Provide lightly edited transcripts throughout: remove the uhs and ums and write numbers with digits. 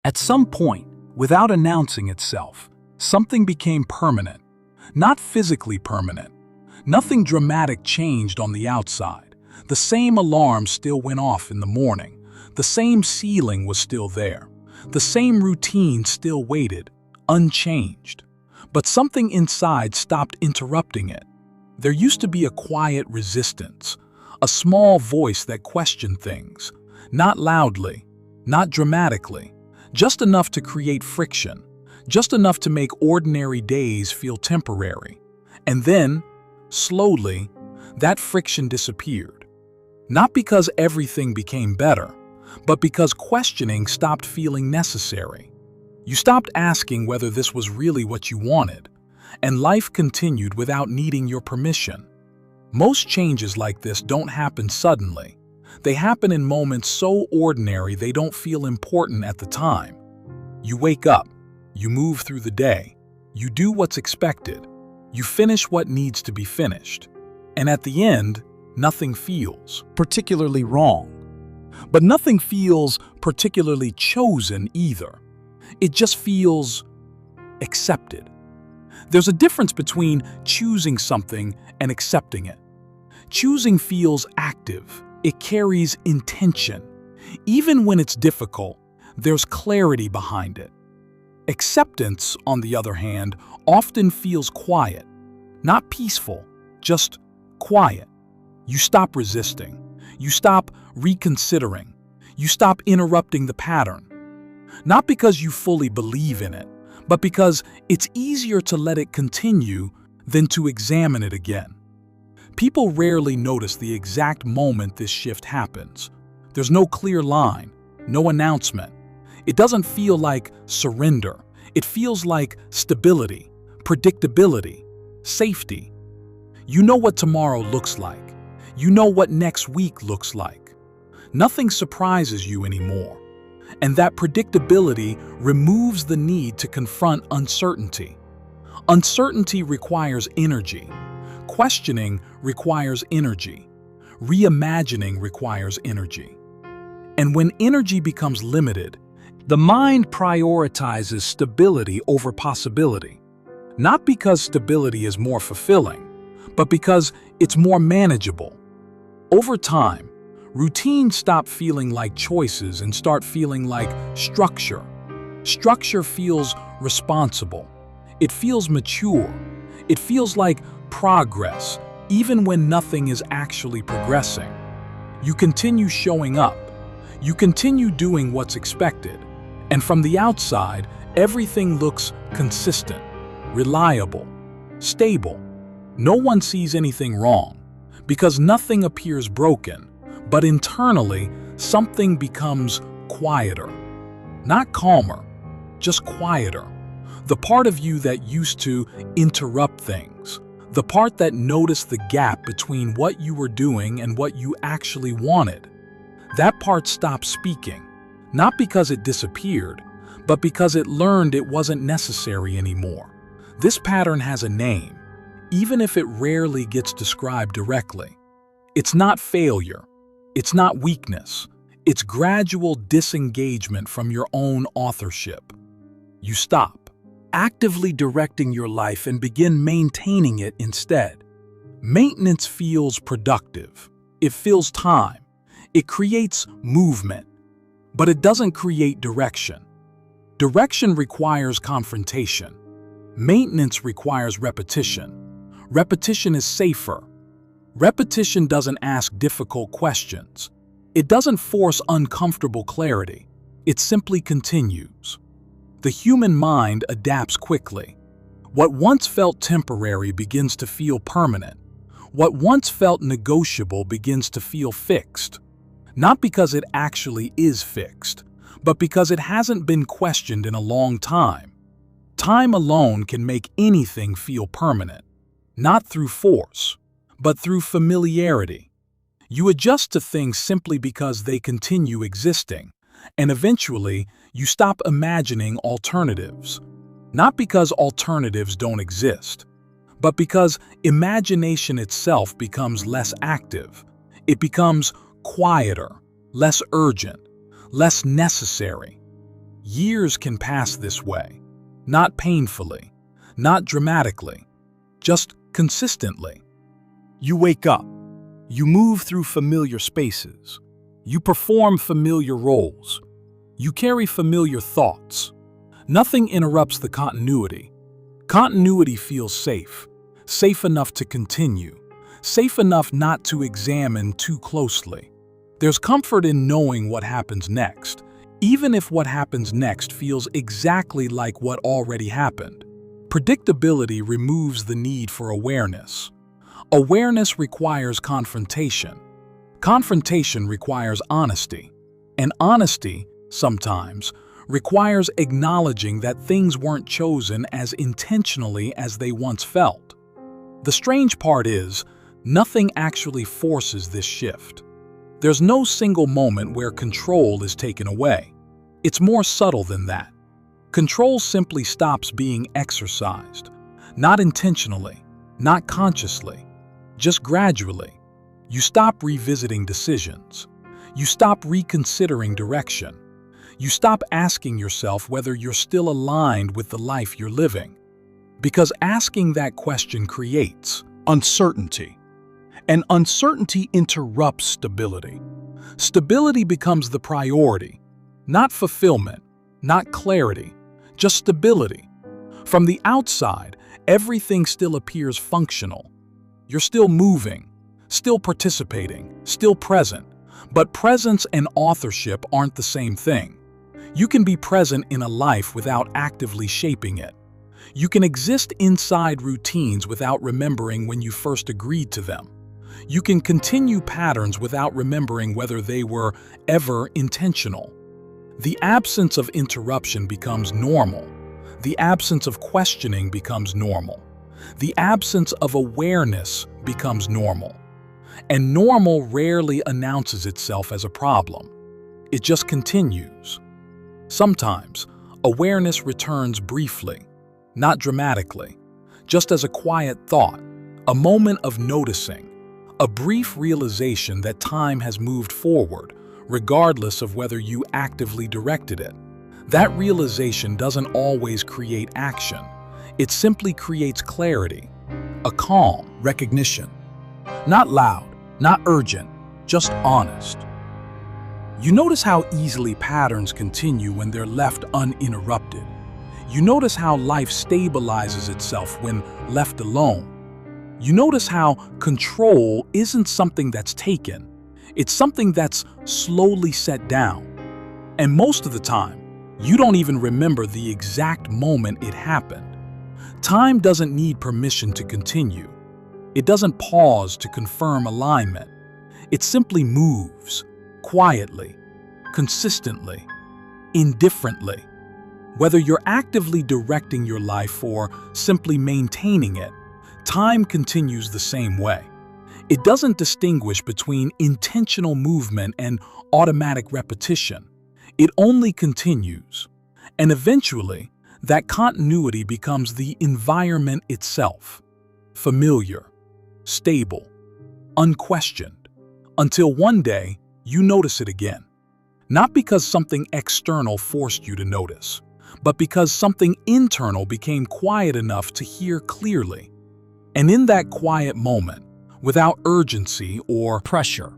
At some point, without announcing itself, something became permanent. Not physically permanent. Nothing dramatic changed on the outside. The same alarm still went off in the morning. The same ceiling was still there. The same routine still waited, unchanged. But something inside stopped interrupting it. There used to be a quiet resistance, a small voice that questioned things. Not loudly, not dramatically, just enough to create friction, just enough to make ordinary days feel temporary. And then, slowly, that friction disappeared. Not because everything became better, but because questioning stopped feeling necessary. You stopped asking whether this was really what you wanted, and life continued without needing your permission. Most changes like this don't happen suddenly. They happen in moments so ordinary they don't feel important at the time. You wake up, you move through the day, you do what's expected, you finish what needs to be finished, and at the end, nothing feels particularly wrong. But nothing feels particularly chosen either. It just feels accepted. There's a difference between choosing something and accepting it. Choosing feels active. It carries intention. Even when it's difficult, there's clarity behind it. Acceptance, on the other hand, often feels quiet. Not peaceful, just quiet. You stop resisting. You stop reconsidering. You stop interrupting the pattern. Not because you fully believe in it, but because it's easier to let it continue than to examine it again. People rarely notice the exact moment this shift happens. There's no clear line, no announcement. It doesn't feel like surrender. It feels like stability, predictability, safety. You know what tomorrow looks like. You know what next week looks like. Nothing surprises you anymore. And that predictability removes the need to confront uncertainty. Uncertainty requires energy. Questioning requires energy. Reimagining requires energy. And when energy becomes limited, the mind prioritizes stability over possibility. Not because stability is more fulfilling, but because it's more manageable. Over time, routines stop feeling like choices and start feeling like structure. Structure feels responsible. It feels mature. It feels like progress, even when nothing is actually progressing. You continue showing up. You continue doing what's expected. And from the outside, everything looks consistent, reliable, stable. No one sees anything wrong, because nothing appears broken. But internally, something becomes quieter. Not calmer, just quieter. The part of you that used to interrupt things. The part that noticed the gap between what you were doing and what you actually wanted. That part stopped speaking, not because it disappeared, but because it learned it wasn't necessary anymore. This pattern has a name, even if it rarely gets described directly. It's not failure. It's not weakness. It's gradual disengagement from your own authorship. You stop actively directing your life and begin maintaining it instead. Maintenance feels productive. It fills time. It creates movement. But it doesn't create direction. Direction requires confrontation. Maintenance requires repetition. Repetition is safer. Repetition doesn't ask difficult questions. It doesn't force uncomfortable clarity. It simply continues. The human mind adapts quickly. What once felt temporary begins to feel permanent. What once felt negotiable begins to feel fixed. Not because it actually is fixed, but because it hasn't been questioned in a long time. Time alone can make anything feel permanent, not through force, but through familiarity. You adjust to things simply because they continue existing, and eventually you stop imagining alternatives. Not because alternatives don't exist, but because imagination itself becomes less active. It becomes quieter, less urgent, less necessary. Years can pass this way, not painfully, not dramatically, just consistently. You wake up, you move through familiar spaces, you perform familiar roles, you carry familiar thoughts. Nothing interrupts the continuity. Continuity feels safe, safe enough to continue, safe enough not to examine too closely. There's comfort in knowing what happens next, even if what happens next feels exactly like what already happened. Predictability removes the need for awareness. Awareness requires confrontation. Confrontation requires honesty. And honesty, sometimes, requires acknowledging that things weren't chosen as intentionally as they once felt. The strange part is, nothing actually forces this shift. There's no single moment where control is taken away. It's more subtle than that. Control simply stops being exercised, not intentionally, not consciously, just gradually. You stop revisiting decisions. You stop reconsidering direction. You stop asking yourself whether you're still aligned with the life you're living. Because asking that question creates uncertainty. And uncertainty interrupts stability. Stability becomes the priority, not fulfillment, not clarity, just stability. From the outside, everything still appears functional. You're still moving, still participating, still present. But presence and authorship aren't the same thing. You can be present in a life without actively shaping it. You can exist inside routines without remembering when you first agreed to them. You can continue patterns without remembering whether they were ever intentional. The absence of interruption becomes normal. The absence of questioning becomes normal. The absence of awareness becomes normal. And normal rarely announces itself as a problem. It just continues. Sometimes, awareness returns briefly, not dramatically, just as a quiet thought, a moment of noticing, a brief realization that time has moved forward, regardless of whether you actively directed it. That realization doesn't always create action. It simply creates clarity, a calm recognition. Not loud, not urgent, just honest. You notice how easily patterns continue when they're left uninterrupted. You notice how life stabilizes itself when left alone. You notice how control isn't something that's taken. It's something that's slowly set down. And most of the time, you don't even remember the exact moment it happened. Time doesn't need permission to continue. It doesn't pause to confirm alignment. It simply moves, quietly, consistently, indifferently. Whether you're actively directing your life or simply maintaining it, time continues the same way. It doesn't distinguish between intentional movement and automatic repetition. It only continues. And eventually, that continuity becomes the environment itself. Familiar, stable, unquestioned, until one day you notice it again. Not because something external forced you to notice, but because something internal became quiet enough to hear clearly. And in that quiet moment, without urgency or pressure,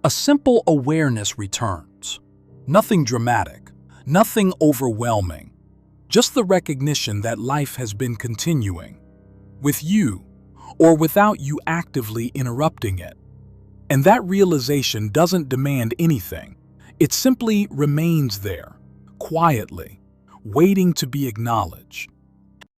a simple awareness returns. Nothing dramatic, nothing overwhelming, just the recognition that life has been continuing, with you or without you actively interrupting it. And that realization doesn't demand anything. It simply remains there, quietly, waiting to be acknowledged.